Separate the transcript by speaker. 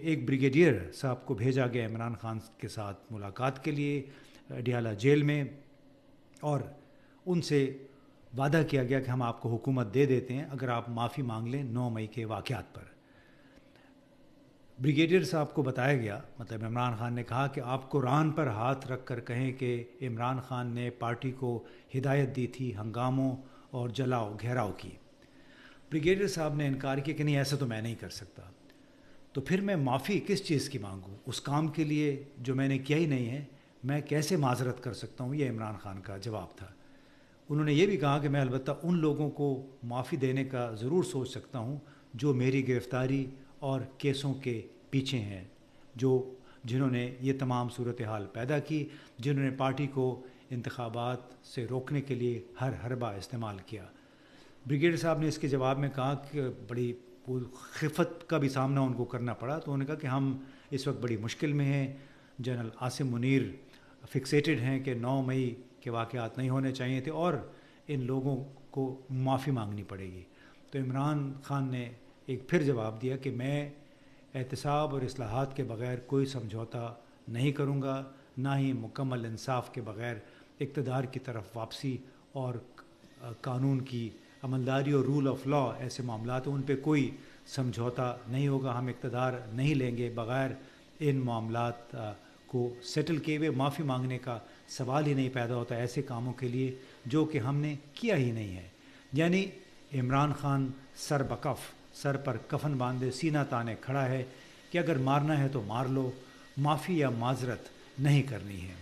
Speaker 1: ایک بریگیڈیئر صاحب کو بھیجا گیا عمران خان کے ساتھ ملاقات کے لیے اڈیالہ جیل میں، اور ان سے وعدہ کیا گیا کہ ہم آپ کو حکومت دے دیتے ہیں اگر آپ معافی مانگ لیں 9 مئی کے واقعات پر۔ بریگیڈیئر صاحب کو بتایا گیا، مطلب عمران خان نے کہا کہ آپ قرآن پر ہاتھ رکھ کر کہیں کہ عمران خان نے پارٹی کو ہدایت دی تھی ہنگاموں اور جلاؤ گھیراؤ کی۔ بریگیڈیئر صاحب نے انکار کیا کہ نہیں، ایسا تو میں نہیں کر سکتا، تو پھر میں معافی کس چیز کی مانگوں؟ اس کام کے لیے جو میں نے کیا ہی نہیں ہے میں کیسے معذرت کر سکتا ہوں؟ یہ عمران خان کا جواب تھا۔ انہوں نے یہ بھی کہا کہ میں البتہ ان لوگوں کو معافی دینے کا ضرور سوچ سکتا ہوں جو میری گرفتاری اور کیسوں کے پیچھے ہیں، جنہوں نے یہ تمام صورتحال پیدا کی، جنہوں نے پارٹی کو انتخابات سے روکنے کے لیے ہر حربہ استعمال کیا۔ بریگیڈیئر صاحب نے اس کے جواب میں کہا کہ بڑی خفت کا بھی سامنا ان کو کرنا پڑا، تو انہوں نے کہا کہ ہم اس وقت بڑی مشکل میں ہیں، جنرل عاصم منیر فکسیٹڈ ہیں کہ 9 مئی کے واقعات نہیں ہونے چاہیے تھے اور ان لوگوں کو معافی مانگنی پڑے گی۔ تو عمران خان نے ایک پھر جواب دیا کہ میں احتساب اور اصلاحات کے بغیر کوئی سمجھوتا نہیں کروں گا، نہ ہی مکمل انصاف کے بغیر اقتدار کی طرف واپسی اور قانون کی عملداری اور رول آف لا ایسے معاملات ہیں، ان پہ کوئی سمجھوتا نہیں ہوگا۔ ہم اقتدار نہیں لیں گے بغیر ان معاملات کو سیٹل کیے ہوئے۔ معافی مانگنے کا سوال ہی نہیں پیدا ہوتا ایسے کاموں کے لیے جو کہ ہم نے کیا ہی نہیں ہے۔ یعنی عمران خان سر بکف، سر پر کفن باندھے سینہ تانے کھڑا ہے کہ اگر مارنا ہے تو مار لو، معافی یا معذرت نہیں کرنی ہے۔